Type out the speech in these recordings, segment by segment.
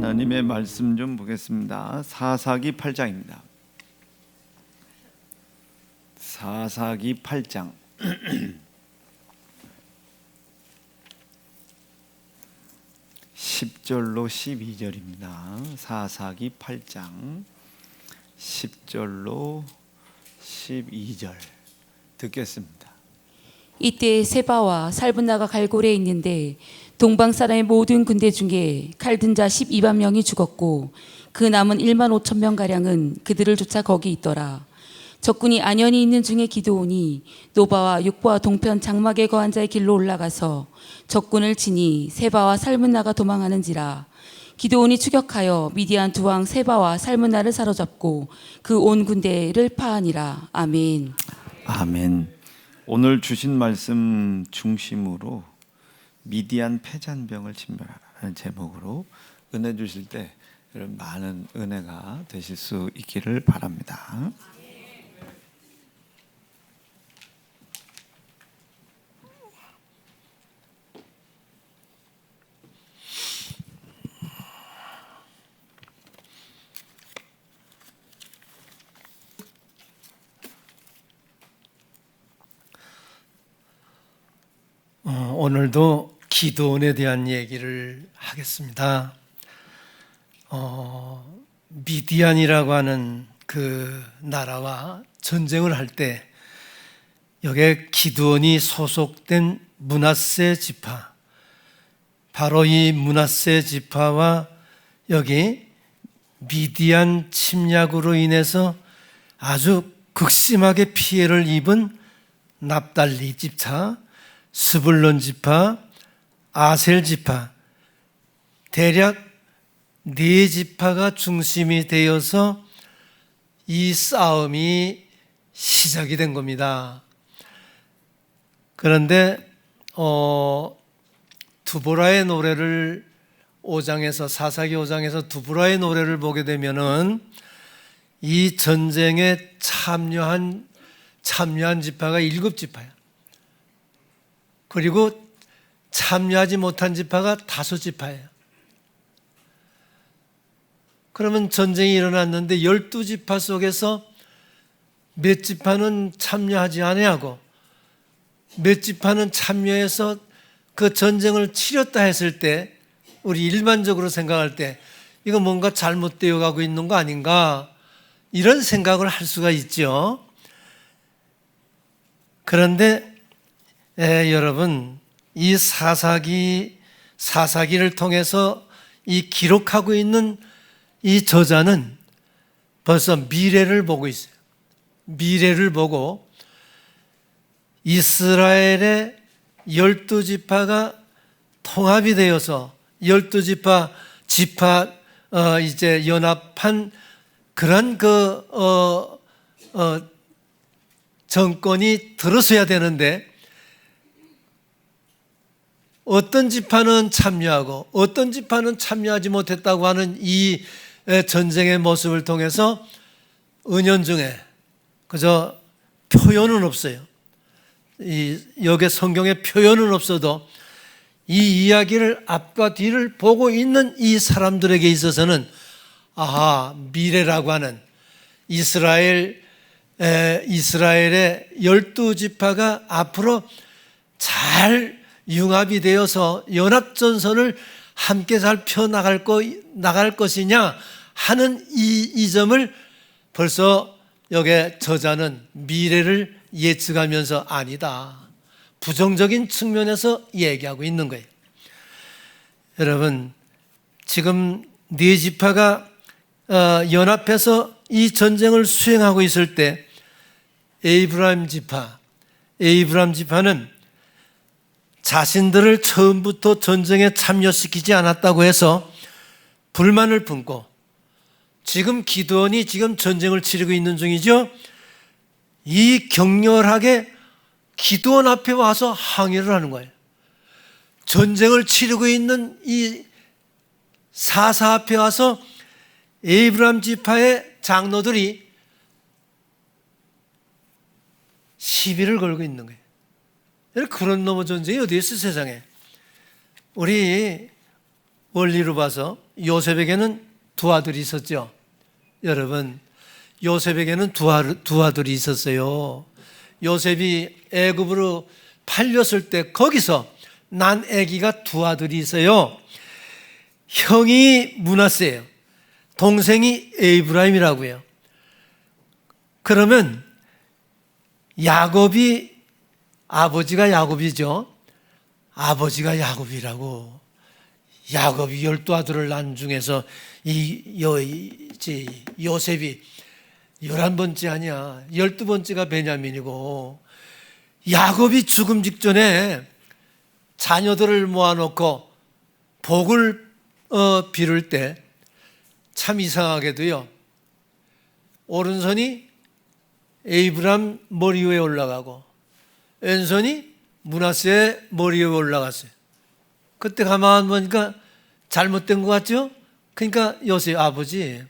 하나님의 말씀 좀 보겠습니다. 사사기 8장입니다. 사사기 8장 10절로 12절입니다. 사사기 8장 10절로 12절 듣겠습니다. 이때 세바와 살분나가 갈골에 있는데 동방 사람의 모든 군대 중에 칼든 자 12만 명이 죽었고 그 남은 1만 5천 명 가량은 그들을 쫓아 거기 있더라. 적군이 안연히 있는 중에 기드온이 노바와 육보와 동편 장막에 거한 자의 길로 올라가서 적군을 치니 세바와 살문나가 도망하는지라. 기드온이 추격하여 미디안 두 왕 세바와 살문나를 사로잡고 그 온 군대를 파하니라. 아멘. 아멘. 오늘 주신 말씀 중심으로 미디안 패잔병을 진멸하라는 제목으로 은혜 주실 때 여러분 많은 은혜가 되실 수 있기를 바랍니다. 오늘도 기드온에 대한 얘기를 하겠습니다. 미디안이라고 하는 그 나라와 전쟁을 할 때 여기에 기드온이 소속된 므낫세 지파, 바로 이 므낫세 지파와 여기 미디안 침략으로 인해서 아주 극심하게 피해를 입은 납달리 지파, 스불론 지파, 아셀 지파, 대략 네 지파가 중심이 되어서 이 싸움이 시작이 된 겁니다. 그런데 두보라의 노래를 5장에서 사사기 5장에서 두보라의 노래를 보게 되면은 이 전쟁에 참여한 지파가 7지파야. 그리고 참여하지 못한 지파가 5지파예요. 그러면 전쟁이 일어났는데 12지파 속에서 몇 지파는 참여하지 아니하고 몇 지파는 참여해서 그 전쟁을 치렀다 했을 때 우리 일반적으로 생각할 때 이거 뭔가 잘못되어 가고 있는 거 아닌가 이런 생각을 할 수가 있죠. 그런데 여러분, 이 사사기를 통해서 이 기록하고 있는 이 저자는 벌써 미래를 보고 있어요. 미래를 보고 이스라엘의 12지파가 통합이 되어서 12지파 이제 연합한 그런 정권이 들어서야 되는데 어떤 지파는 참여하고 어떤 지파는 참여하지 못했다고 하는 이 전쟁의 모습을 통해서 은연중에 그저 표현은 없어요. 여기 성경에 표현은 없어도 이 이야기를 앞과 뒤를 보고 있는 이 사람들에게 있어서는 미래라고 하는 이스라엘의 12지파가 앞으로 잘 융합이 되어서 연합전선을 함께 잘 펴나갈 것이냐 하는 이 점을 벌써 여기 저자는 미래를 예측하면서 아니다. 부정적인 측면에서 얘기하고 있는 거예요. 여러분, 지금 네 지파가 연합해서 이 전쟁을 수행하고 있을 때 에이브라임 지파는 자신들을 처음부터 전쟁에 참여시키지 않았다고 해서 불만을 품고 지금 기드온이 지금 전쟁을 치르고 있는 중이죠. 이 격렬하게 기드온 앞에 와서 항의를 하는 거예요. 전쟁을 치르고 있는 이 사사 앞에 와서 에이브람 지파의 장로들이 시비를 걸고 있는 거예요. 그런 놈의 전쟁이 어디 있어 세상에. 원리로 봐서 요셉에게는 두 아들이 있었죠. 여러분, 요셉에게는 두 아들이 있었어요. 요셉이 애굽으로 팔렸을 때 거기서 난 아기가 두 아들이 있어요. 형이 므낫세예요. 동생이 에브라임이라고요. 그러면 야곱이, 아버지가 야곱이죠. 아버지가 야곱이라고. 야곱이 12아들을 낳은 중에서 요셉이 11번째 아니야. 12번째가 베냐민이고, 야곱이 죽음 직전에 자녀들을 모아놓고 복을 빌을 때 참 이상하게도요, 오른손이 에이브람 머리 위에 올라가고 왼손이 므낫세의 머리 위에 올라갔어요. 그때 가만 보니까 잘못된 것 같죠? 그러니까 요셉 아버지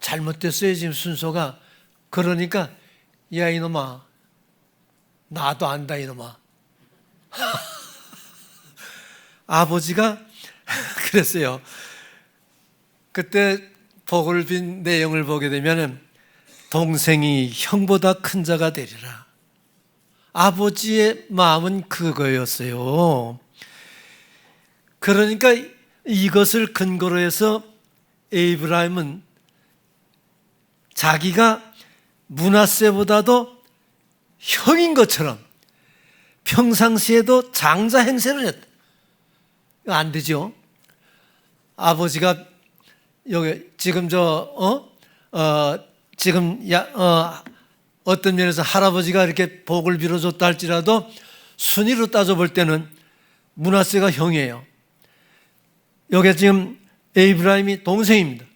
잘못됐어요 지금 순서가. 그러니까 야 이놈아, 나도 안다 이놈아. 아버지가 그랬어요. 그때 복을 빈 내용을 보게 되면 동생이 형보다 큰 자가 되리라. 아버지의 마음은 그거였어요. 그러니까 이것을 근거로 해서 에이브라임은 자기가 므낫세보다도 형인 것처럼 평상시에도 장자 행세를 했다. 안 되죠. 아버지가 여기 지금 어떤 면에서 할아버지가 이렇게 복을 빌어줬다 할지라도 순위로 따져볼 때는 므낫세가 형이에요. 여기 지금 에이브라임이 동생입니다.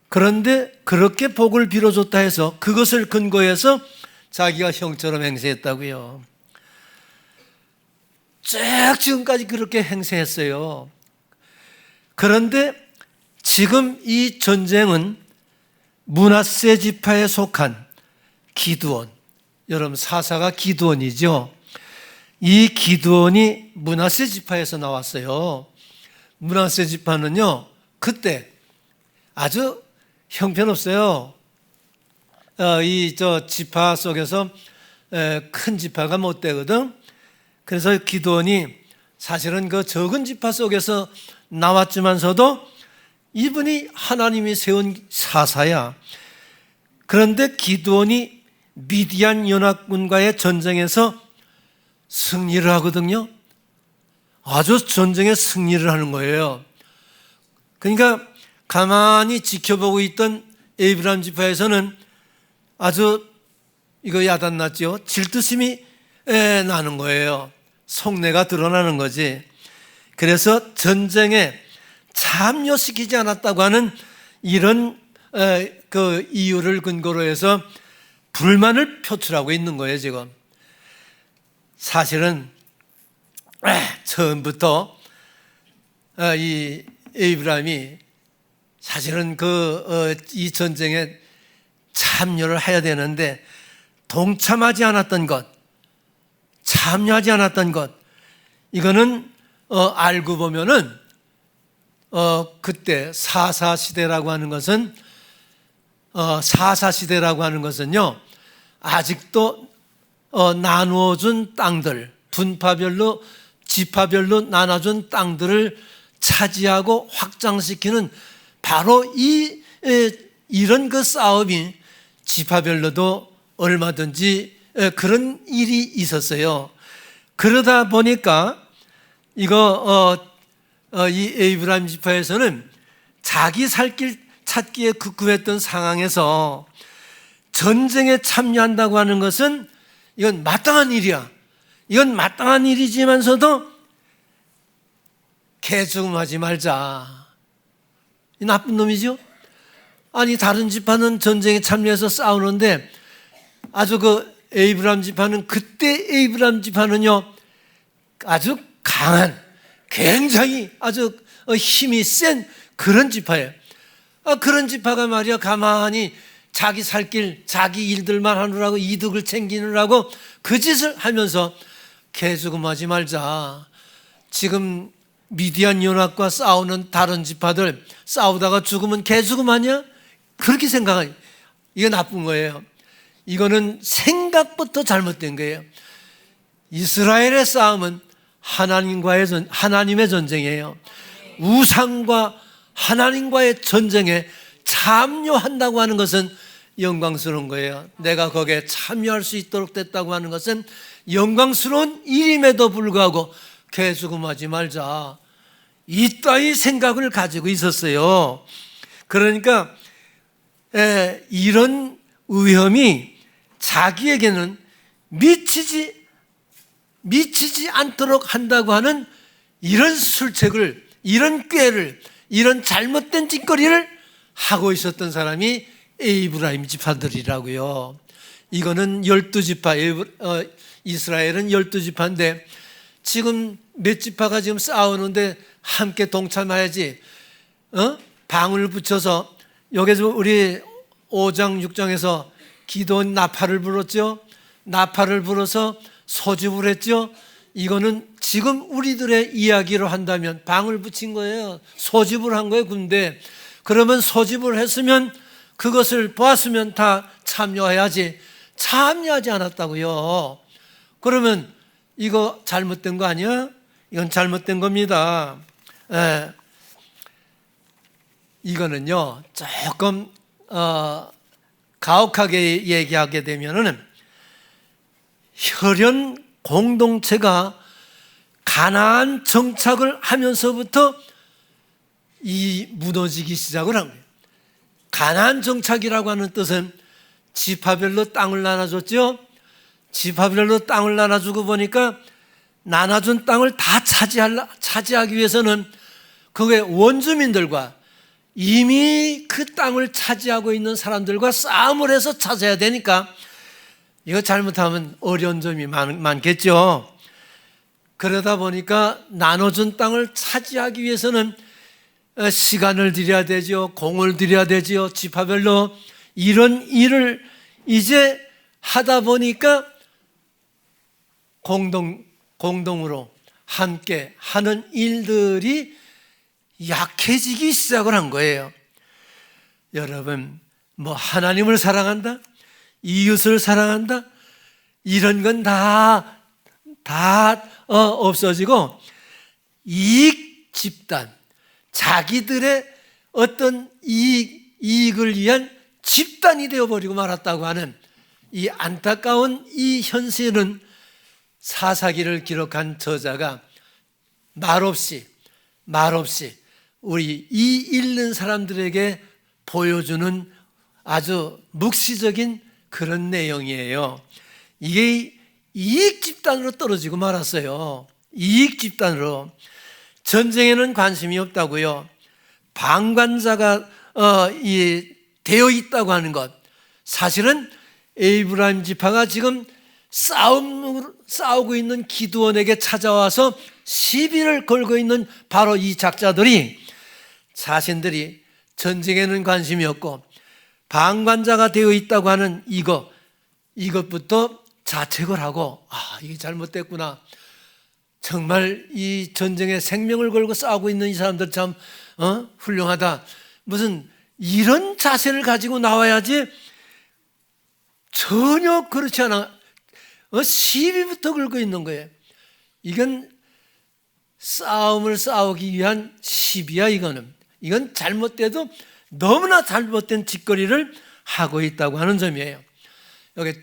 그런데 그렇게 복을 빌어줬다 해서 그것을 근거해서 자기가 형처럼 행세했다고요. 쭉 지금까지 그렇게 행세했어요. 그런데 지금 이 전쟁은 므낫세 지파에 속한 기드온, 여러분 사사가 기드온이죠. 이 기드온이 므낫세 지파에서 나왔어요. 므낫세 지파는요, 그때 아주 형편없어요. 지파 속에서 큰 지파가 못 되거든. 그래서 기드온이 사실은 그 적은 지파 속에서 나왔지만서도 이분이 하나님이 세운 사사야. 그런데 기드온이 미디안 연합군과의 전쟁에서 승리를 하거든요. 아주 전쟁에 승리를 하는 거예요. 그러니까 가만히 지켜보고 있던 에이브람 지파에서는 아주 이거 야단났죠. 질투심이 나는 거예요. 속내가 드러나는 거지. 그래서 전쟁에 참여시키지 않았다고 하는 이런 그 이유를 근거로 해서 불만을 표출하고 있는 거예요, 지금. 사실은 처음부터 이 에이브람이 사실은 이 전쟁에 참여를 해야 되는데 동참하지 않았던 것, 참여하지 않았던 것, 이거는 알고 보면은 그때 사사시대라고 하는 것은 아직도 나누어준 땅들, 분파별로 지파별로 나눠준 땅들을 차지하고 확장시키는 바로 이런 그 싸움이 지파별로도 얼마든지 그런 일이 있었어요. 그러다 보니까 이 에이브람 지파에서는 자기 살 길 찾기에 급급했던 상황에서 전쟁에 참여한다고 하는 것은 이건 마땅한 일이야. 이건 마땅한 일이지만서도 개죽음하지 말자. 이 나쁜 놈이죠? 아니 다른 지파는 전쟁에 참여해서 싸우는데 아주 에이브람 지파는 그때 에이브람 지파는요 아주 강한 굉장히 아주 힘이 센 그런 지파예요. 그런 지파가 말이야 가만히 자기 살 길, 자기 일들만 하느라고 이득을 챙기느라고 그 짓을 하면서 개죽음하지 말자. 지금 미디안 연합과 싸우는 다른 지파들 싸우다가 죽으면 개죽음 아니야? 그렇게 생각하니 이거 나쁜 거예요. 이거는 생각부터 잘못된 거예요. 이스라엘의 싸움은 하나님의 전쟁이에요. 우상과 하나님과의 전쟁에 참여한다고 하는 것은 영광스러운 거예요. 내가 거기에 참여할 수 있도록 됐다고 하는 것은 영광스러운 일임에도 불구하고 개죽음하지 말자, 이따위 생각을 가지고 있었어요. 그러니까 이런 위험이 자기에게는 미치지 않도록 한다고 하는 이런 술책을, 이런 꾀를, 이런 잘못된 짓거리를 하고 있었던 사람이 에브라임 지파들이라고요. 이거는 12지파, 이스라엘은 12지파인데 지금 몇 지파가 지금 싸우는데 함께 동참해야지. 방을 붙여서, 여기서 우리 5장 6장에서 기도원 나팔을 불었죠. 나팔을 불어서 소집을 했죠. 이거는 지금 우리들의 이야기로 한다면 방을 붙인 거예요. 소집을 한 거예요, 군대. 그러면 소집을 했으면, 그것을 보았으면 다 참여해야지. 참여하지 않았다고요. 그러면 이거 잘못된 거 아니야? 이건 잘못된 겁니다. 이거는요, 조금 가혹하게 얘기하게 되면은 혈연 공동체가 가나안 정착을 하면서부터 이 무너지기 시작을 한 거예요. 가나안 정착이라고 하는 뜻은 지파별로 땅을 나눠줬죠. 지파별로 땅을 나눠주고 보니까 나눠준 땅을 다 차지하기 위해서는 그게 원주민들과 이미 그 땅을 차지하고 있는 사람들과 싸움을 해서 찾아야 되니까 이거 잘못하면 어려운 점이 많겠죠. 그러다 보니까 나눠준 땅을 차지하기 위해서는 시간을 들여야 되죠. 공을 들여야 되죠. 지파별로. 이런 일을 이제 하다 보니까 공동으로 함께 하는 일들이 약해지기 시작을 한 거예요. 여러분, 뭐 하나님을 사랑한다, 이웃을 사랑한다, 이런 건 다 없어지고 이익 집단, 자기들의 어떤 이익을 위한 집단이 되어버리고 말았다고 하는 이 안타까운 이 현실은 사사기를 기록한 저자가 말없이 우리 이 읽는 사람들에게 보여주는 아주 묵시적인 그런 내용이에요. 이게 이익 집단으로 떨어지고 말았어요. 이익 집단으로. 전쟁에는 관심이 없다고요. 방관자가 되어 있다고 하는 것, 사실은 에브라임 지파가 지금 싸우고 있는 기드온에게 찾아와서 시비를 걸고 있는 바로 이 작자들이 자신들이 전쟁에는 관심이 없고 방관자가 되어 있다고 하는 이것부터 자책을 하고, 이게 잘못됐구나. 정말 이 전쟁에 생명을 걸고 싸우고 있는 이 사람들 참 훌륭하다. 무슨 이런 자세를 가지고 나와야지. 전혀 그렇지 않아. 시비부터 걸고 있는 거예요. 이건 싸움을 싸우기 위한 시비야. 이건 잘못돼도 너무나 잘못된 짓거리를 하고 있다고 하는 점이에요. 여기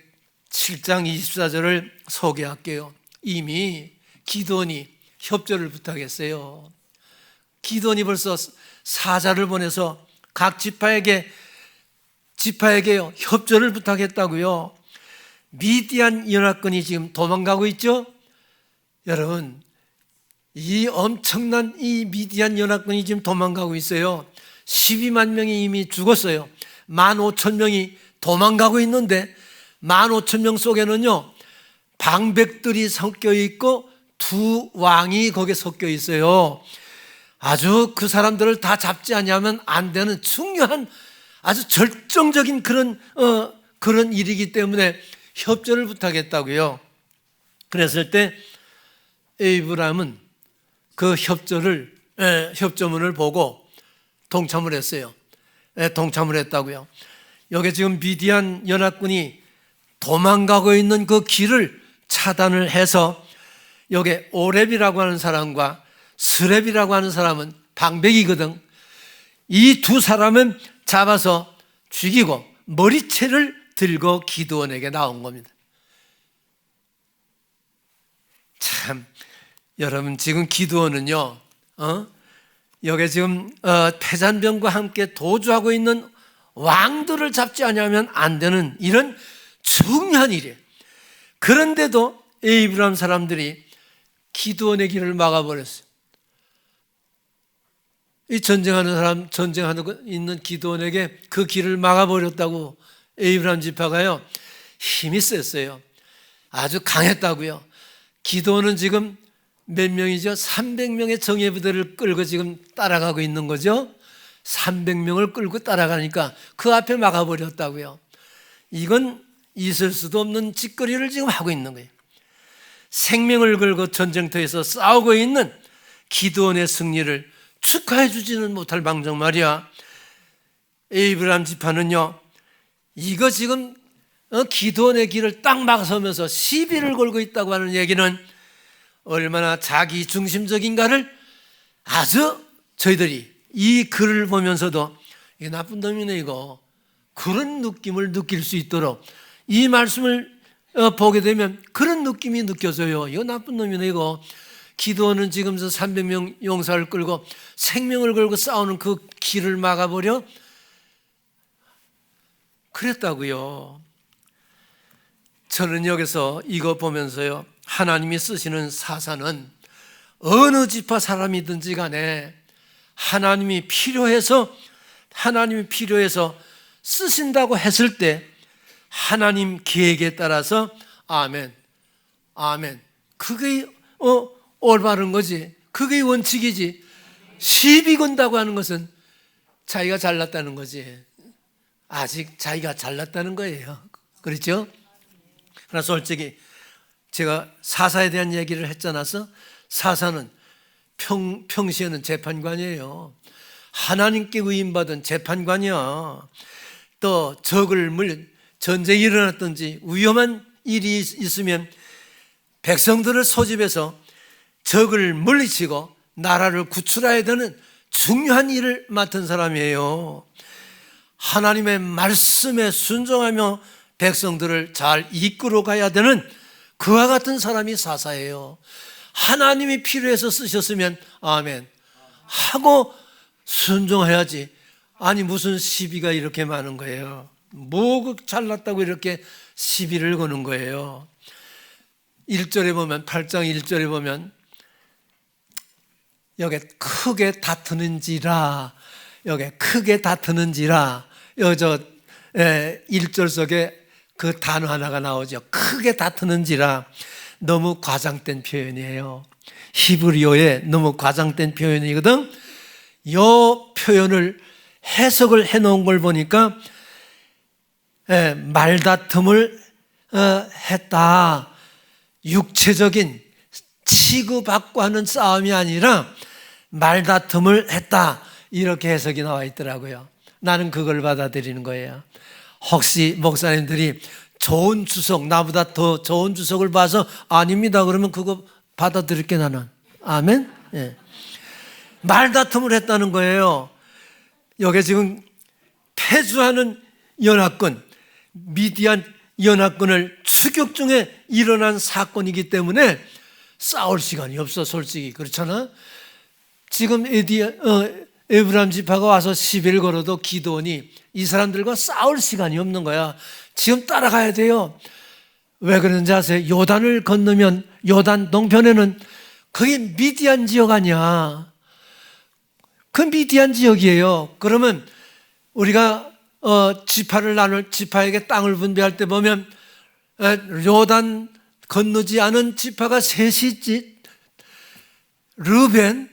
7장 24절을 소개할게요. 이미 기드온이 협조를 부탁했어요. 기드온이 벌써 사자를 보내서 각 지파에게 협조를 부탁했다고요. 미디안 연합군이 지금 도망가고 있죠. 여러분, 이 엄청난 이 미디안 연합군이 지금 도망가고 있어요. 12만 명이 이미 죽었어요. 15,000명이 도망가고 있는데 15,000명 속에는요, 방백들이 섞여 있고 두 왕이 거기에 섞여 있어요. 아주 그 사람들을 다 잡지 않으면 안 되는 중요한 아주 절정적인 그런 일이기 때문에 협조를 부탁했다고요. 그랬을 때 에브라임은 그 협조문을 보고 동참을 했어요. 동참을 했다고요. 여기 지금 미디안 연합군이 도망가고 있는 그 길을 차단을 해서 여기 오렙이라고 하는 사람과 스렙이라고 하는 사람은 방백이거든. 이 두 사람은 잡아서 죽이고 머리채를 들고 기드온에게 나온 겁니다. 참, 여러분 지금 기드온은요, 여기 지금 패잔병과 함께 도주하고 있는 왕들을 잡지 않으면 안 되는 이런 중요한 일이에요. 그런데도 에이브람 사람들이 기드온의 길을 막아버렸어요. 이 전쟁하고 있는 기드온에게 그 길을 막아버렸다고 에이브람 지파가요, 힘이 셌어요. 아주 강했다고요. 기드온은 지금 몇 명이죠? 300명의 정예부대를 끌고 지금 따라가고 있는 거죠. 300명을 끌고 따라가니까 그 앞에 막아버렸다고요. 이건 있을 수도 없는 짓거리를 지금 하고 있는 거예요. 생명을 걸고 전쟁터에서 싸우고 있는 기드온의 승리를 축하해 주지는 못할 망정 말이야. 에이브람 지파는요, 이거 지금 기드온의 길을 딱 막아서면서 시비를 걸고 있다고 하는 얘기는 얼마나 자기 중심적인가를 아주 저희들이 이 글을 보면서도 이게 나쁜 놈이네 이거, 그런 느낌을 느낄 수 있도록 이 말씀을 보게 되면 그런 느낌이 느껴져요. 이거 나쁜 놈이네 이거. 기드온은 지금 저 300명 용사를 끌고 생명을 걸고 싸우는 그 길을 막아버려 그랬다고요. 저는 여기서 이거 보면서요, 하나님이 쓰시는 사사는 어느 지파 사람이든지 간에 하나님이 필요해서 쓰신다고 했을 때 하나님 계획에 따라서 아멘, 아멘, 그게 올바른 거지. 그게 원칙이지. 시비 건다고 하는 것은 자기가 잘났다는 거지. 아직 자기가 잘났다는 거예요. 그렇죠? 그러나 솔직히 제가 사사에 대한 얘기를 했잖아요. 사사는 평시에는 재판관이에요. 하나님께 위임받은 재판관이야. 또 전쟁이 일어났든지 위험한 일이 있으면 백성들을 소집해서 적을 물리치고 나라를 구출해야 되는 중요한 일을 맡은 사람이에요. 하나님의 말씀에 순종하며 백성들을 잘 이끌어 가야 되는 그와 같은 사람이 사사예요. 하나님이 필요해서 쓰셨으면 아멘 하고 순종해야지. 아니 무슨 시비가 이렇게 많은 거예요. 뭐 잘났다고 이렇게 시비를 거는 거예요. 1절에 보면, 8장 1절에 보면 여기 크게 다투는지라, 여기 크게 다투는지라, 저 1절 속에 그 단어 하나가 나오죠. 크게 다투는지라. 너무 과장된 표현이에요. 히브리어에 너무 과장된 표현이거든. 이 표현을 해석을 해놓은 걸 보니까 말다툼을 했다. 육체적인 치고받고 하는 싸움이 아니라 말다툼을 했다. 이렇게 해석이 나와 있더라고요. 나는 그걸 받아들이는 거예요. 혹시 목사님들이 좋은 주석, 나보다 더 좋은 주석을 봐서 아닙니다 그러면 그거 받아들일게 나는. 아멘? 예. 말다툼을 했다는 거예요. 여기 지금 패주하는 연합군, 미디안 연합군을 추격 중에 일어난 사건이기 때문에 싸울 시간이 없어. 솔직히 그렇잖아. 지금 에브람 지파가 와서 시비를 걸어도 기드온이 이 사람들과 싸울 시간이 없는 거야. 지금 따라가야 돼요. 왜 그러는지 아세요? 요단을 건너면 요단 동편에는 그게 미디안 지역 아니야. 그 미디안 지역이에요. 그러면 우리가 지파에게 땅을 분배할 때 보면 요단 건너지 않은 지파가 셋이 있지. 르벤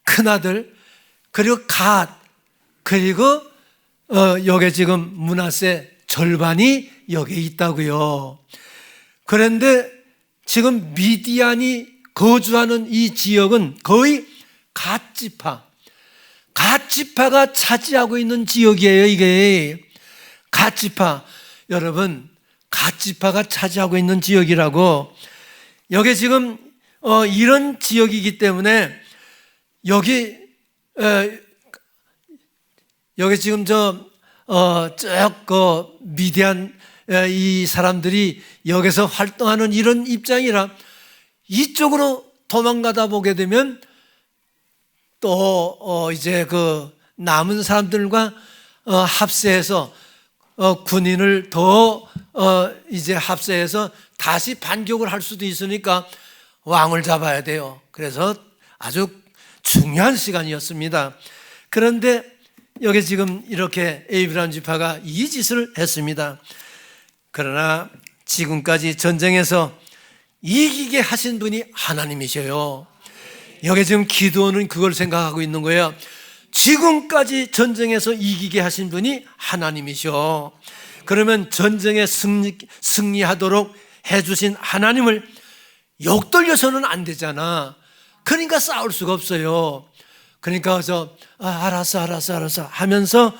큰아들, 그리고 갓, 그리고 여기 지금 므낫세 절반이 여기 있다고요. 그런데 지금 미디안이 거주하는 이 지역은 거의 갓지파가 차지하고 있는 지역이에요. 이게 갓지파, 여러분, 갓지파가 차지하고 있는 지역이라고. 여기 지금 이런 지역이기 때문에 여기 지금 그 미디안 이 사람들이 여기서 활동하는 이런 입장이라 이쪽으로 도망가다 보게 되면 또 이제 그 남은 사람들과 합세해서 군인을 더 이제 합세해서 다시 반격을 할 수도 있으니까 왕을 잡아야 돼요. 그래서 아주 중요한 시간이었습니다. 그런데 여기 지금 이렇게 에이브람 지파가 이 짓을 했습니다. 그러나 지금까지 전쟁에서 이기게 하신 분이 하나님이셔요. 여기 지금 기도는 그걸 생각하고 있는 거예요. 지금까지 전쟁에서 이기게 하신 분이 하나님이셔. 그러면 전쟁에 승리하도록 해주신 하나님을 욕돌려서는 안 되잖아. 그러니까 싸울 수가 없어요. 그러니까 알았어 하면서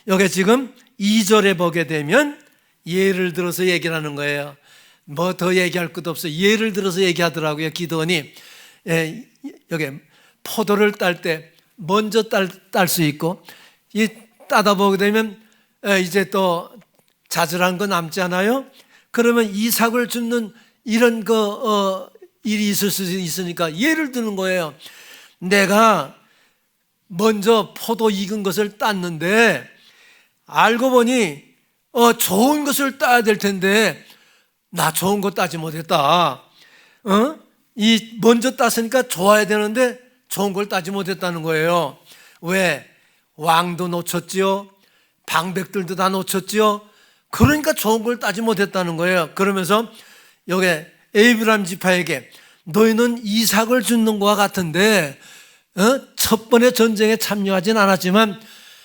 여기 지금 2절에 보게 되면 예를 들어서 얘기를 하는 거예요. 뭐 더 얘기할 것도 없어요. 예를 들어서 얘기하더라고요. 기도원이 여기 포도를 딸 때 먼저 딸 수 있고, 이 따다 보게 되면 이제 또 자잘한 거 남지 않아요? 그러면 이삭을 줍는 이런 일이 있을 수 있으니까 예를 드는 거예요. 내가 먼저 포도 익은 것을 땄는데 알고 보니 좋은 것을 따야 될 텐데 나 좋은 거 따지 못했다. 이 먼저 땄으니까 좋아야 되는데 좋은 걸 따지 못했다는 거예요. 왜? 왕도 놓쳤지요. 방백들도 다 놓쳤지요. 그러니까 좋은 걸 따지 못했다는 거예요. 그러면서 여기 에이브람 지파에게 너희는 이삭을 줍는 것과 같은데 첫 번에 전쟁에 참여하진 않았지만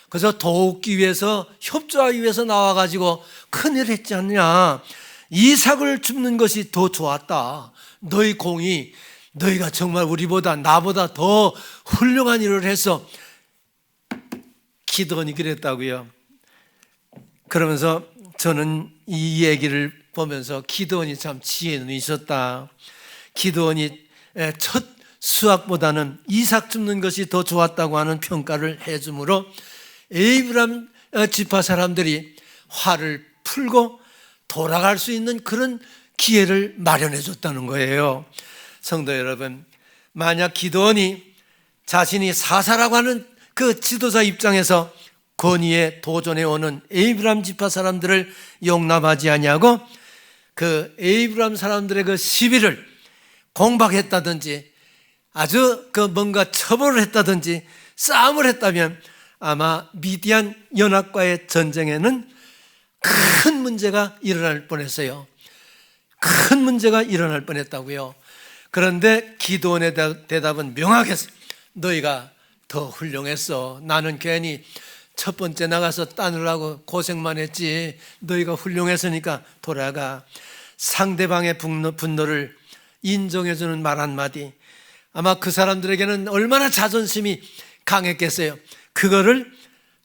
그래서 도우기 위해서 협조하기 위해서 나와가지고 큰일 했지 않냐. 이삭을 줍는 것이 더 좋았다. 너희 공이 너희가 정말 우리보다 나보다 더 훌륭한 일을 해서 기도원이 그랬다고요. 그러면서 저는 이 얘기를 보면서 기도원이 참 지혜는 있었다. 기도원이 첫 수확보다는 이삭 줍는 것이 더 좋았다고 하는 평가를 해주므로 에이브람 지파 사람들이 화를 풀고 돌아갈 수 있는 그런 기회를 마련해 줬다는 거예요. 성도 여러분, 만약 기도원이 자신이 사사라고 하는 그 지도자 입장에서 권위에 도전해 오는 에이브람 지파 사람들을 용납하지 아니하고 그 에이브람 사람들의 그 시비를 공박했다든지 아주 그 뭔가 처벌을 했다든지 싸움을 했다면 아마 미디안 연합과의 전쟁에는 큰 문제가 일어날 뻔했어요. 큰 문제가 일어날 뻔했다고요. 그런데 기도원의 대답은 명확했어요. 너희가 더 훌륭했어. 나는 괜히 첫 번째 나가서 따느라고 고생만 했지. 너희가 훌륭했으니까 돌아가. 상대방의 분노를 인정해주는 말 한마디. 아마 그 사람들에게는 얼마나 자존심이 강했겠어요. 그거를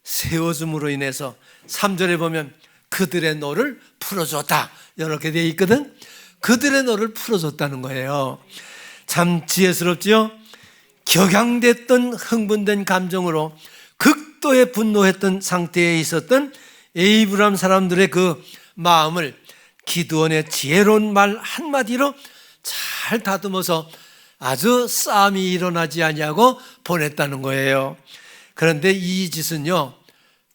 세워줌으로 인해서 3절에 보면 그들의 노를 풀어줬다 이렇게 되어 있거든. 그들의 노를 풀어줬다는 거예요. 참 지혜스럽지요. 격양됐던 흥분된 감정으로 극도의 분노했던 상태에 있었던 에이브람 사람들의 그 마음을 기드온의 지혜로운 말 한마디로 잘 다듬어서 아주 싸움이 일어나지 아니하고 보냈다는 거예요. 그런데 이 짓은요,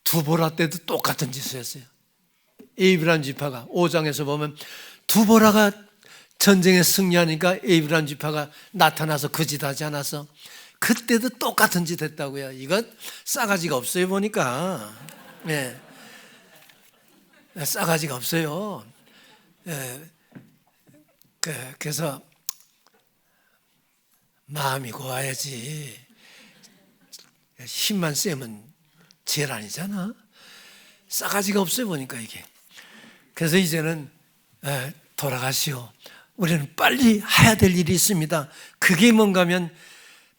두보라 때도 똑같은 짓을 했어요. 에이브람 지파가 5장에서 보면 두보라가 전쟁에 승리하니까 에이브람 지파가 나타나서 그 짓 하지 않았어? 그때도 똑같은 짓 했다고요. 이건 싸가지가 없어요. 보니까 싸가지가 없어요. 그래서 마음이 고와야지 힘만 세면 죄 아니잖아. 싸가지가 없어요. 보니까 이게. 그래서 이제는 돌아가시오. 우리는 빨리 해야 될 일이 있습니다. 그게 뭔가 하면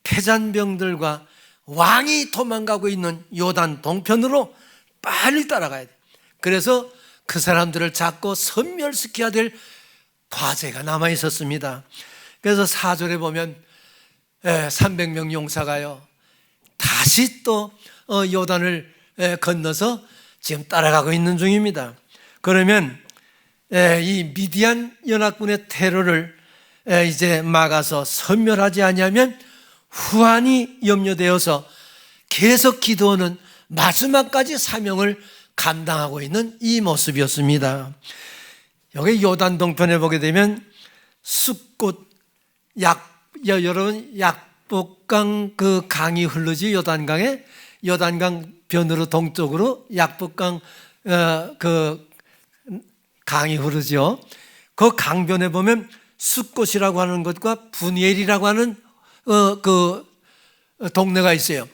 패잔병들과 왕이 도망가고 있는 요단 동편으로 빨리 따라가야 돼. 그래서 그 사람들을 잡고 섬멸시켜야 될 과제가 남아 있었습니다. 그래서 4절에 보면 300명 용사가요 다시 또 요단을 건너서 지금 따라가고 있는 중입니다. 그러면 이 미디안 연합군의 테러를 이제 막아서 섬멸하지 아니하면 후환이 염려되어서 계속 기도하는 마지막까지 사명을 감당하고 있는 이 모습이었습니다. 여기 요단 동편에 보게 되면 숫꽃 여러분 약복강 그 강이 흐르지 요단강 변으로 동쪽으로 약복강 그 강이 흐르죠. 그 강변에 보면 숫꽃이라고 하는 것과 분이엘이라고 하는 그 동네가 있어요.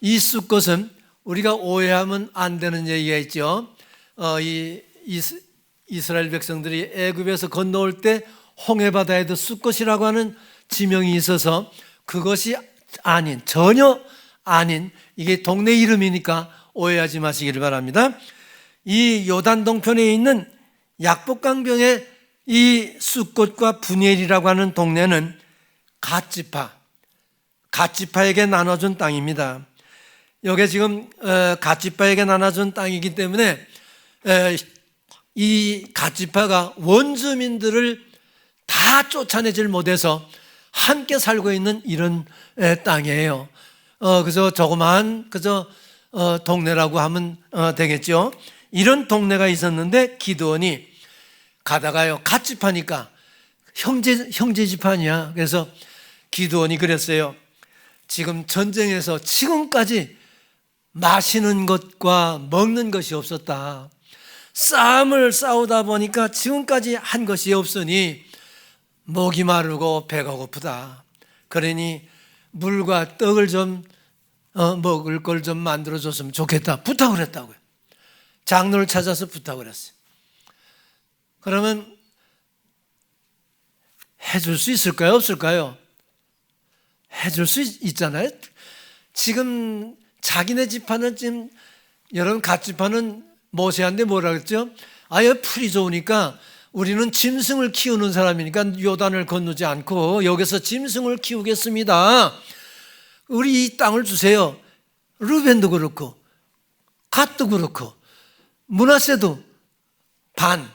이 숫꽃은 우리가 오해하면 안 되는 얘기가 있죠. 이스라엘 백성들이 애굽에서 건너올 때 홍해바다에도 숫꽃이라고 하는 지명이 있어서 그것이 아닌, 전혀 아닌, 이게 동네 이름이니까 오해하지 마시기를 바랍니다. 이 요단 동편에 있는 약복강변의 이 숫꽃과 분이엘이라고 하는 동네는 갓지파에게 나눠준 땅입니다. 여기 지금 갓지파에게 나눠준 땅이기 때문에 이 갓지파가 원주민들을 다 쫓아내질 못해서 함께 살고 있는 이런 땅이에요. 그저 조그마한 동네라고 하면 되겠죠. 이런 동네가 있었는데 기드온이 가다가요 갓지파니까 형제 집안이야. 그래서 기드온이 그랬어요. 지금 전쟁에서 지금까지 마시는 것과 먹는 것이 없었다. 싸움을 싸우다 보니까 지금까지 한 것이 없으니 목이 마르고 배가 고프다. 그러니 물과 떡을 좀 먹을 걸 좀 만들어줬으면 좋겠다. 부탁을 했다고요. 장로를 찾아서 부탁을 했어요. 그러면 해줄 수 있을까요? 없을까요? 해줄 수 있잖아요. 지금 자기네 지파는 지금 여러분 갓지파는 모세한테 뭐라 그랬죠? 아예 풀이 좋으니까 우리는 짐승을 키우는 사람이니까 요단을 건너지 않고 여기서 짐승을 키우겠습니다. 우리 이 땅을 주세요. 루벤도 그렇고 갓도 그렇고 므낫세도 반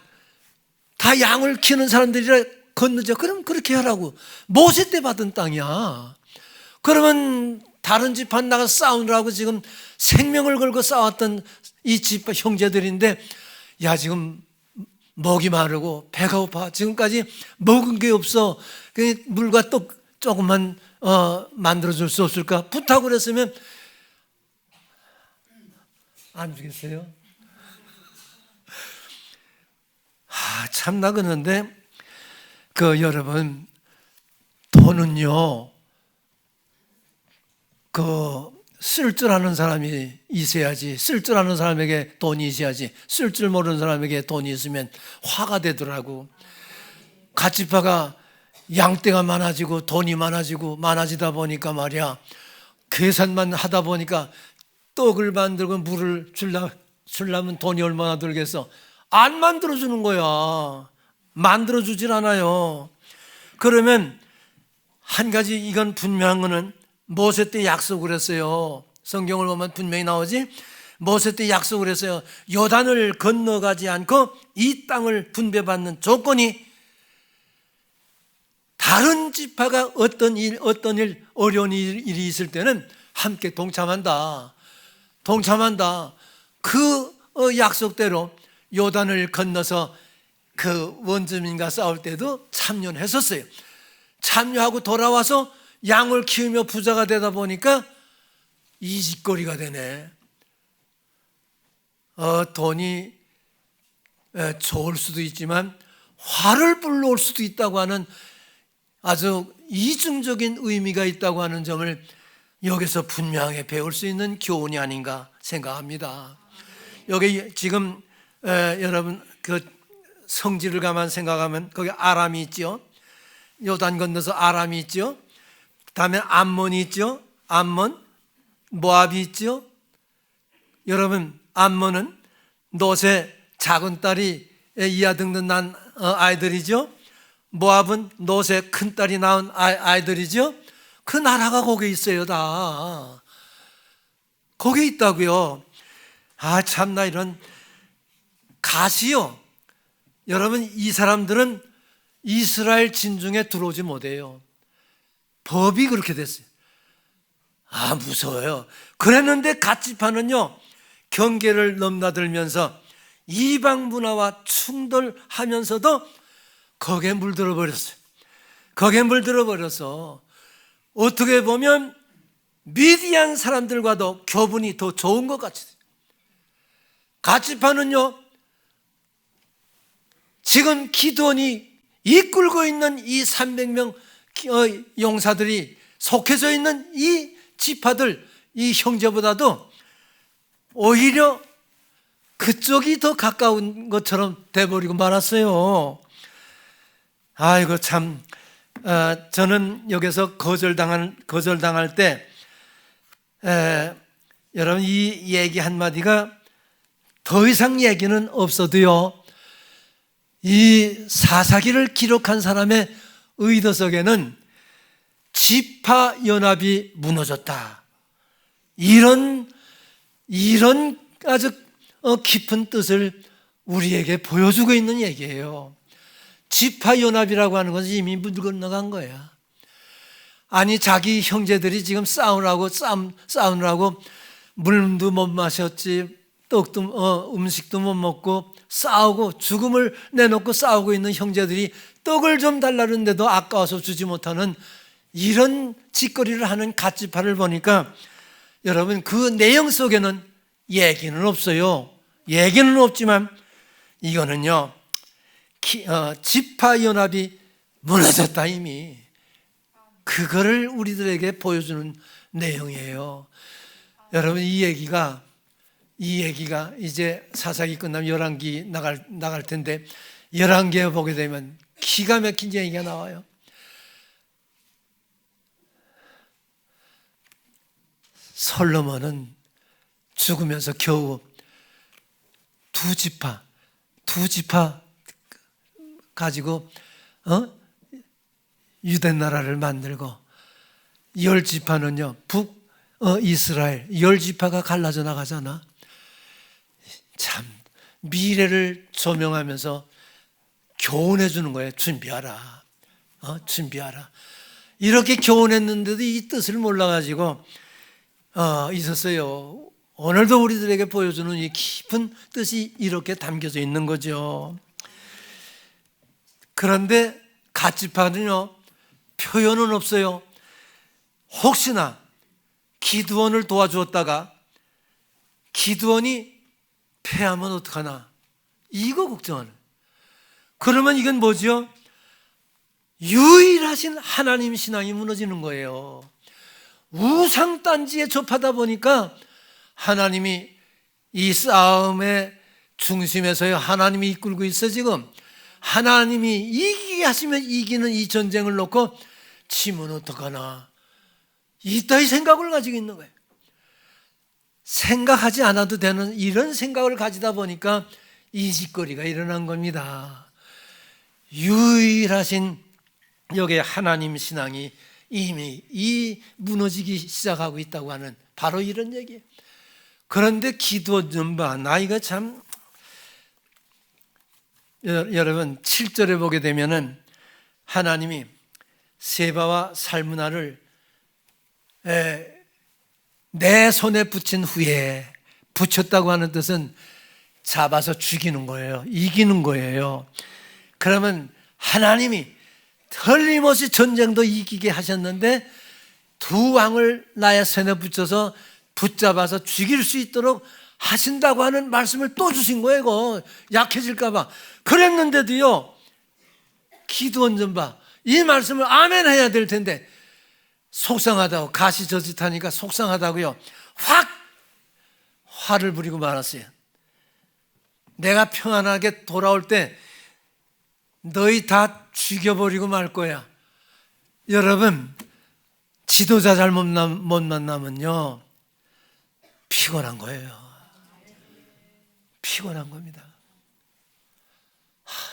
다 양을 키우는 사람들이라 건너죠. 그럼 그렇게 하라고. 모세 때 받은 땅이야. 그러면 다른 집안 나가서 싸우느라고 지금 생명을 걸고 싸웠던 이 집안 형제들인데 야 지금 목이 마르고 배가 고파. 지금까지 먹은 게 없어. 물과 떡 조금만 만들어줄 수 없을까? 부탁을 했으면 안 주겠어요? 참나 그런데 여러분 돈은요 쓸 줄 아는 사람이 있어야지. 쓸 줄 아는 사람에게 돈이 있어야지. 쓸 줄 모르는 사람에게 돈이 있으면 화가 되더라고. 갓지파가 양떼가 많아지고 돈이 많아지다 보니까 말이야 계산만 하다 보니까 떡을 만들고 물을 주려면 돈이 얼마나 들겠어. 안 만들어주는 거야. 만들어주질 않아요. 그러면 한 가지 이건 분명한 거는 모세 때 약속을 했어요. 성경을 보면 분명히 나오지. 모세 때 약속을 했어요. 요단을 건너가지 않고 이 땅을 분배받는 조건이 다른 지파가 어떤 일 어려운 일이 있을 때는 함께 동참한다. 그 약속대로 요단을 건너서 그 원주민과 싸울 때도 참여를 했었어요. 참여하고 돌아와서 양을 키우며 부자가 되다 보니까 이직거리가 되네. 돈이 좋을 수도 있지만 화를 불러올 수도 있다고 하는 아주 이중적인 의미가 있다고 하는 점을 여기서 분명하게 배울 수 있는 교훈이 아닌가 생각합니다. 여기 지금 여러분 그 성지를 가만 생각하면 거기 아람이 있죠. 요단 건너서 아람이 있죠. 그다음에 암몬이 있죠. 암몬, 모압이 있죠. 여러분, 암몬은 롯의 작은 딸이 이아등등 난 아이들이죠. 모압은 롯의 큰 딸이 낳은 아이들이죠. 그 나라가 거기 있어요. 다 거기 있다고요. 아, 참나, 이런 가시요. 여러분, 이 사람들은 이스라엘 진중에 들어오지 못해요. 법이 그렇게 됐어요. 아, 무서워요. 그랬는데 갓지파는요, 경계를 넘나들면서 이방 문화와 충돌하면서도 거기에 물들어 버렸어요. 거기에 물들어 버려서 어떻게 보면 미디안 사람들과도 교분이 더 좋은 것 같아요. 갓지파는요, 지금 기드온이 이끌고 있는 이 300명 용사들이 속해져 있는 이 지파들, 이 형제보다도 오히려 그쪽이 더 가까운 것처럼 돼버리고 말았어요. 아이고, 참. 저는 여기서 거절당할 때 여러분, 이 얘기 한마디가 더 이상 얘기는 없어도요, 이 사사기를 기록한 사람의 의도 속에는 지파 연합이 무너졌다, 이런 아주 깊은 뜻을 우리에게 보여주고 있는 얘기예요. 지파 연합이라고 하는 것은 이미 물 건너간 거야. 아니, 자기 형제들이 지금 싸우느라고 물도 못 마셨지, 떡도 음식도 못 먹고 싸우고 죽음을 내놓고 싸우고 있는 형제들이 떡을 좀 달라는데도 아까워서 주지 못하는 이런 짓거리를 하는 갓지파를 보니까 여러분, 그 내용 속에는 얘기는 없어요. 얘기는 없지만 이거는요, 지파 연합이 무너졌다, 이미. 그거를 우리들에게 보여주는 내용이에요. 여러분, 이 얘기가 이제 사사기 끝나면 열왕기 나갈 텐데, 열왕기에 보게 되면 기가 막힌 얘기가 나와요. 솔로몬은 죽으면서 겨우 두 지파 가지고 유대 나라를 만들고, 10지파는요 이스라엘 10지파가 갈라져 나가잖아. 참, 미래를 조명하면서 교훈해 주는 거예요. 준비하라. 준비하라. 이렇게 교훈했는데도 이 뜻을 몰라가지고 있었어요. 오늘도 우리들에게 보여주는 이 깊은 뜻이 이렇게 담겨져 있는 거죠. 그런데 갓지파는요, 표현은 없어요. 혹시나 기드온을 도와주었다가 기드온이 패하면 어떡하나, 이거 걱정하는. 그러면 이건 뭐죠? 유일하신 하나님 신앙이 무너지는 거예요. 우상단지에 접하다 보니까 하나님이 이 싸움의 중심에서요, 하나님이 이끌고 있어. 지금 하나님이 이기게 하시면 이기는 이 전쟁을 놓고 치면 어떡하나, 이따위 생각을 가지고 있는 거예요. 생각하지 않아도 되는 이런 생각을 가지다 보니까 이 짓거리가 일어난 겁니다. 유일하신 여기 하나님 신앙이 이미 이 무너지기 시작하고 있다고 하는 바로 이런 얘기예요. 그런데 기드온 좀 봐. 나이가 참, 여러분 7절에 보게 되면은 하나님이 세바와 살므나를 내 손에 붙인 후에, 붙였다고 하는 뜻은 잡아서 죽이는 거예요. 이기는 거예요. 그러면 하나님이 틀림없이 전쟁도 이기게 하셨는데 두 왕을 나의 손에 붙여서 붙잡아서 죽일 수 있도록 하신다고 하는 말씀을 또 주신 거예요. 이거 약해질까 봐. 그랬는데도요, 기드온 좀 봐. 이 말씀을 아멘 해야 될 텐데 속상하다고, 가시저짓하니까 속상하다고요, 화를 부리고 말았어요. 내가 평안하게 돌아올 때 너희 다 죽여버리고 말 거야. 여러분, 지도자 잘못 못 만나면요 피곤한 거예요. 피곤한 겁니다.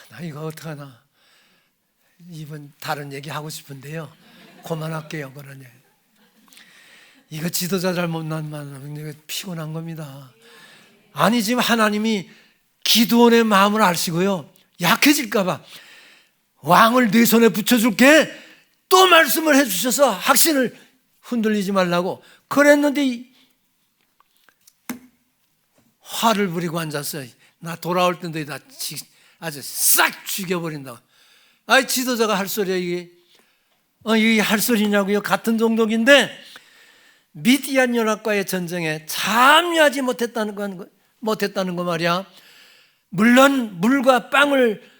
나 이거 어떡하나. 이번 다른 얘기 하고 싶은데요 그만할게요. 그러니 이거 지도자 잘못 만나면 이거 피곤한 겁니다. 아니 지금 하나님이 기드온의 마음을 아시고요 약해질까 봐 왕을 네 손에 붙여줄게 또 말씀을 해주셔서 확신을 흔들리지 말라고 그랬는데 화를 부리고 앉았어요. 나 돌아올 때도 다 아주 싹 죽여버린다고. 아이 지도자가 할 소리야 이게. 이게 할 소리냐고요. 같은 종족인데 미디안 연합과의 전쟁에 참여하지 못했다는 거 말이야. 물론 물과 빵을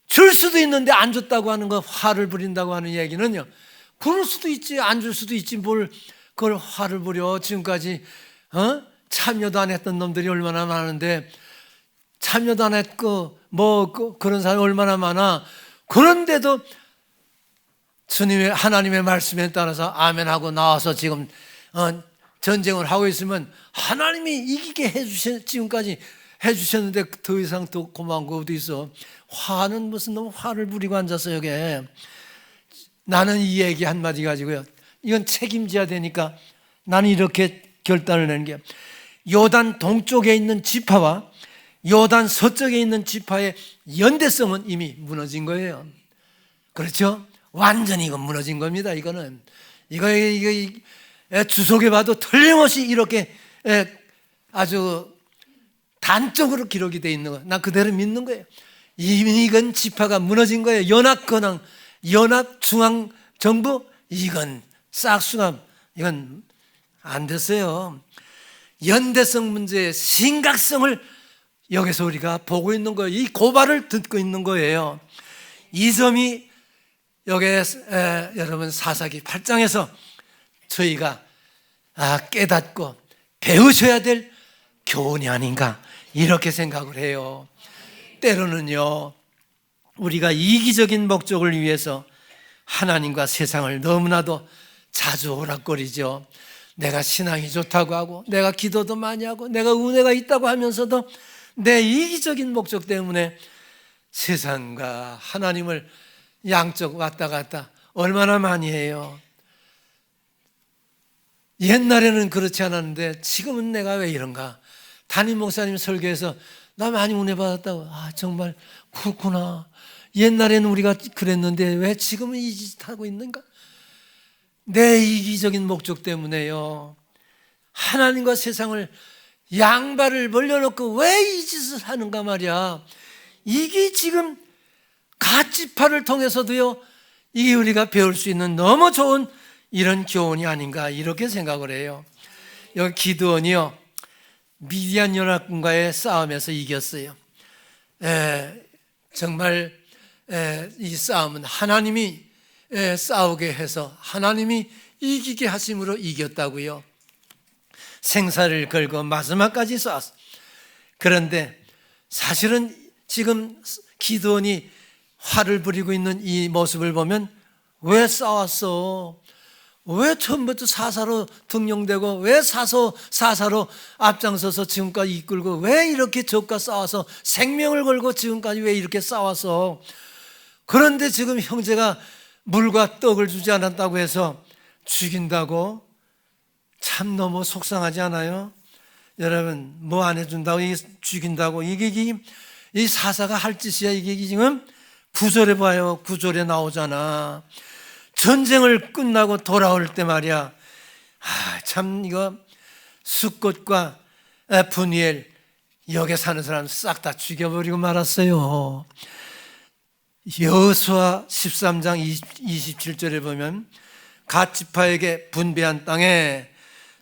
줄 수도 있는데 안 줬다고 하는 거, 화를 부린다고 하는 얘기는요 그럴 수도 있지 안 줄 수도 있지 뭘 그걸 화를 부려. 지금까지 참여도 안 했던 놈들이 얼마나 많은데 참여도 안 했고 그런 사람이 얼마나 많아. 그런데도 주님의 하나님의 말씀에 따라서 아멘하고 나와서 지금 전쟁을 하고 있으면 하나님이 이기게 지금까지 해주셨는데 더 이상 더 고마운 거 어디 있어. 화는 무슨 너무 화를 부리고 앉았어. 여기 나는 이 얘기 한마디 가지고요 이건 책임져야 되니까 나는 이렇게 결단을 내는 게 요단 동쪽에 있는 지파와 요단 서쪽에 있는 지파의 연대성은 이미 무너진 거예요. 그렇죠? 완전히 이건 무너진 겁니다. 이거는 이거 주석에 봐도 틀림없이 이렇게 아주 단적으로 기록이 돼 있는 거예요. 난 그대로 믿는 거예요. 이건 지파가 무너진 거예요. 연합 중앙 정부 이건 싹수감 이건 안 됐어요. 연대성 문제의 심각성을 여기서 우리가 보고 있는 거예요. 이 고발을 듣고 있는 거예요. 이 점이 여기에 여러분 사사기 8장에서 저희가 깨닫고 배우셔야 될 교훈이 아닌가 이렇게 생각을 해요. 때로는요 우리가 이기적인 목적을 위해서 하나님과 세상을 너무나도 자주 오락거리죠. 내가 신앙이 좋다고 하고 내가 기도도 많이 하고 내가 은혜가 있다고 하면서도 내 이기적인 목적 때문에 세상과 하나님을 양쪽 왔다 갔다 얼마나 많이 해요. 옛날에는 그렇지 않았는데 지금은 내가 왜 이런가. 담임 목사님 설교에서 나 많이 은혜 받았다고. 정말 그렇구나. 옛날에는 우리가 그랬는데 왜 지금은 이 짓 하고 있는가. 내 이기적인 목적 때문에요 하나님과 세상을 양발을 벌려놓고 왜 이 짓을 하는가 말이야. 이게 지금 갓지파를 통해서도요 이게 우리가 배울 수 있는 너무 좋은 이런 교훈이 아닌가 이렇게 생각을 해요. 여기 기드온이요 미디안 연합군과의 싸움에서 이겼어요. 정말 이 싸움은 하나님이 싸우게 해서 하나님이 이기게 하심으로 이겼다고요. 생사를 걸고 마지막까지 싸웠어. 그런데 사실은 지금 기드온이 화를 부리고 있는 이 모습을 보면 왜 싸웠어? 왜 처음부터 사사로 등용되고 왜 사사로 앞장서서 지금까지 이끌고 왜 이렇게 적과 싸워서 생명을 걸고 지금까지 왜 이렇게 싸워서. 그런데 지금 형제가 물과 떡을 주지 않았다고 해서 죽인다고? 참 너무 속상하지 않아요? 여러분 뭐 안 해준다고 죽인다고 이게 이 사사가 할 짓이야. 이게 지금 9절에 봐요. 9절에 나오잖아. 전쟁을 끝나고 돌아올 때 말이야. 참 이거 숫꽃과 분이엘 여기 사는 사람 싹 다 죽여버리고 말았어요. 여호수아 13장 27절에 보면 갓 지파에게 분배한 땅에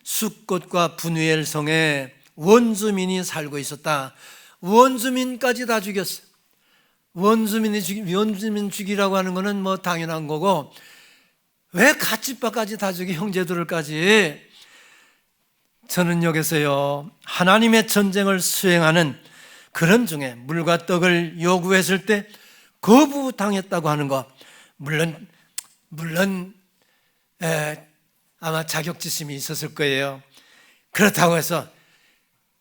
숫꽃과 분이엘 성에 원주민이 살고 있었다. 원주민까지 다 죽였어. 원주민 죽이라고 하는 거는 뭐 당연한 거고 왜 갓집바까지 다 죽이 형제들을까지. 저는 여기서요 하나님의 전쟁을 수행하는 그런 중에 물과 떡을 요구했을 때 거부당했다고 하는 것, 물론 물론 아마 자격지심이 있었을 거예요. 그렇다고 해서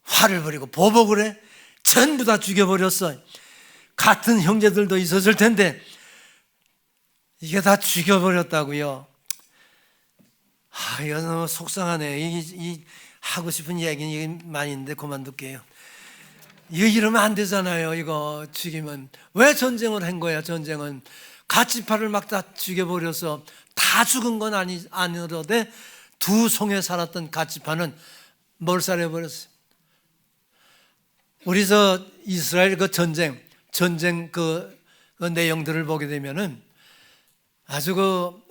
화를 부리고 보복을 해 전부 다 죽여버렸어. 같은 형제들도 있었을 텐데 이게 다 죽여버렸다고요. 이거 너무 속상하네. 이 하고 싶은 얘기는 많이 있는데 그만둘게요. 이거 이러면 안 되잖아요. 이거 죽이면. 왜 전쟁을 한 거야? 전쟁은 가치파를 막 다 죽여버려서 다 죽은 건 아니로되 두 송에 살았던 가치파는 몰살해버렸어요. 우리 이스라엘 그 전쟁 그 내용들을 보게 되면은 아주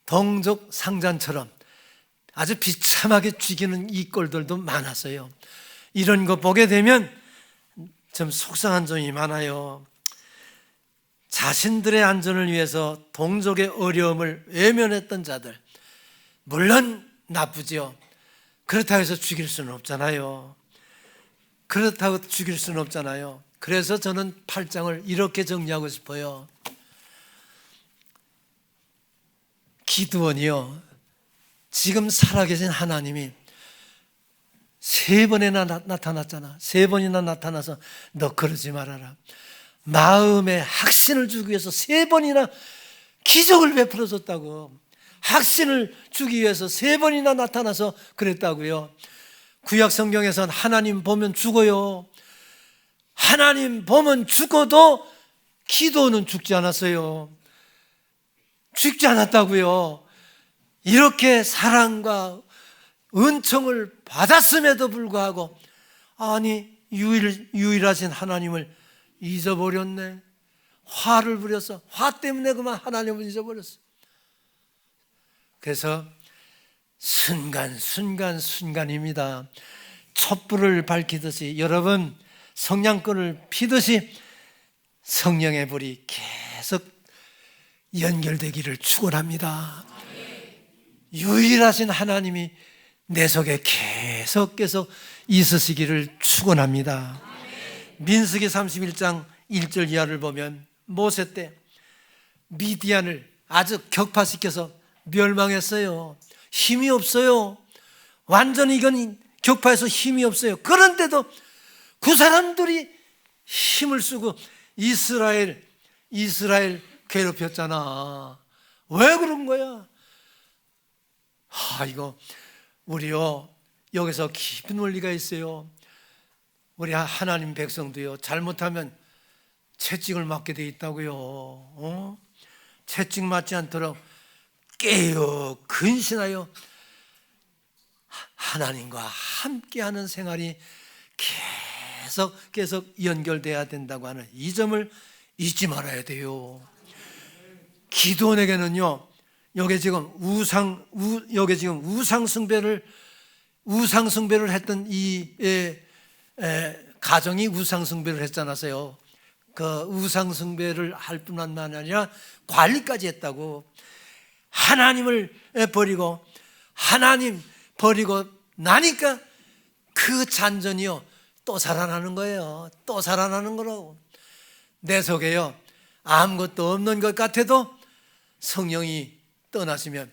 동족 상잔처럼 아주 비참하게 죽이는 이 꼴들도 많았어요. 이런 거 보게 되면 좀 속상한 점이 많아요. 자신들의 안전을 위해서 동족의 어려움을 외면했던 자들, 물론 나쁘죠. 그렇다고 해서 죽일 수는 없잖아요. 그래서 저는 8장을 이렇게 정리하고 싶어요. 기드온이요, 지금 살아계신 하나님이 3번이나 나타났잖아. 3번이나 나타나서 너 그러지 말아라. 마음의 확신을 주기 위해서 3번이나 기적을 베풀어줬다고. 확신을 주기 위해서 3번이나 나타나서 그랬다고요. 구약 성경에서는 하나님 보면 죽어요. 하나님 보면 죽어도 기도는 죽지 않았어요. 죽지 않았다고요. 이렇게 사랑과 은총을 받았음에도 불구하고 유일하신 하나님을 잊어버렸네. 화를 부렸어. 화 때문에 그만 하나님을 잊어버렸어. 그래서 순간입니다. 촛불을 밝히듯이 여러분 성냥불을 피듯이 성령의 불이 계속 연결되기를 축원합니다. 유일하신 하나님이 내 속에 계속 있으시기를 축원합니다. 민수기 31장 1절 이하를 보면 모세 때 미디안을 아주 격파시켜서 멸망했어요. 힘이 없어요. 완전히 이건 격파해서 힘이 없어요. 그런데도 그 사람들이 힘을 쓰고 이스라엘 괴롭혔잖아. 왜 그런 거야? 이거 우리요 여기서 깊은 원리가 있어요. 우리 하나님 백성도요 잘못하면 채찍을 맞게 돼 있다고요. 채찍 맞지 않도록 깨어 근신하여 하나님과 함께하는 생활이 계속 연결돼야 된다고 하는 이 점을 잊지 말아야 돼요. 기드온에게는요 여기 지금 우상 숭배를 했던 이 가정이 우상 숭배를 했잖아요. 그 우상 숭배를 할 뿐만 아니라 관리까지 했다고. 하나님 버리고 나니까 그 잔전이요 또 살아나는 거예요. 또 살아나는 거라고. 내 속에요 아무것도 없는 것 같아도 성령이 떠나시면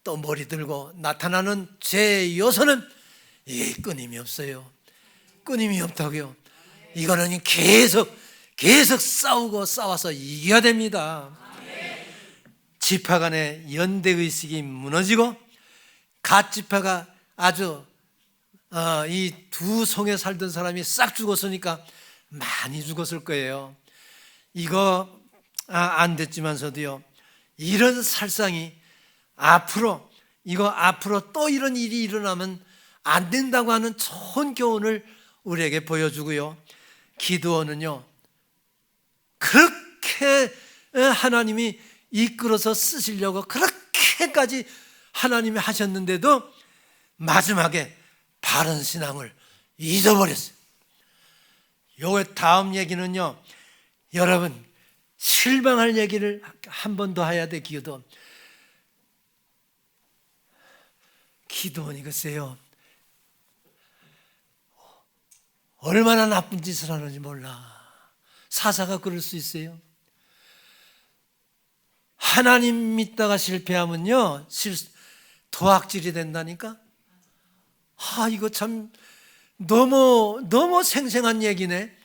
또 머리 들고 나타나는 죄의 요소는 끊임이 없어요. 끊임이 없다고요. 이거는 계속 싸워서 이겨야 됩니다. 지파 간의 연대의식이 무너지고 갓 지파가 아주 이 두 송에 살던 사람이 싹 죽었으니까 많이 죽었을 거예요. 이거 안 됐지만서도요 이런 살상이 앞으로 또 이런 일이 일어나면 안 된다고 하는 좋은 교훈을 우리에게 보여주고요. 기드온은요 그렇게 하나님이 이끌어서 쓰시려고 그렇게까지 하나님이 하셨는데도 마지막에 바른 신앙을 잊어버렸어요. 요 다음 얘기는요 여러분 실망할 얘기를 한 번 더 해야 돼. 기드온이 글쎄요 얼마나 나쁜 짓을 하는지 몰라. 사사가 그럴 수 있어요. 하나님 믿다가 실패하면요 도학질이 된다니까. 이거 참 너무 생생한 얘기네.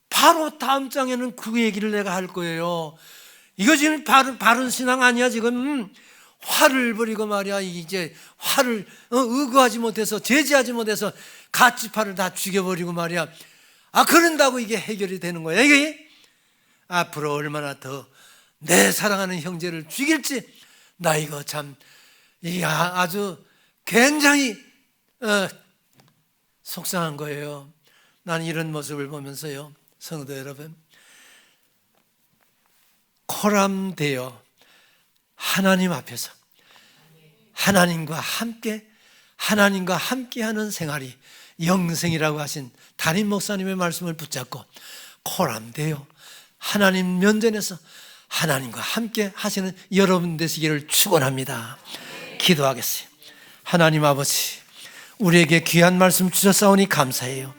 바로 다음 장에는 그 얘기를 내가 할 거예요. 이거 지금 바른 신앙 아니야. 지금 화를 버리고 말이야. 이제 화를 의거하지 못해서, 제지하지 못해서 갓지파를 다 죽여버리고 말이야. 그런다고 이게 해결이 되는 거야. 이게 앞으로 얼마나 더 내 사랑하는 형제를 죽일지, 나 이거 참 아주 굉장히 속상한 거예요. 나는 이런 모습을 보면서요, 성도 여러분, 코람되어 하나님 앞에서 하나님과 함께하는 생활이 영생이라고 하신 담임 목사님의 말씀을 붙잡고 코람되어 하나님 면전에서 하나님과 함께 하시는 여러분 되시기를 축원합니다. 기도하겠어요. 하나님 아버지, 우리에게 귀한 말씀 주셨사오니 감사해요.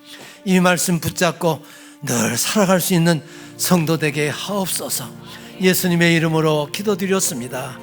이 말씀 붙잡고 늘 살아갈 수 있는 성도 되게 하옵소서. 예수님의 이름으로 기도드렸습니다.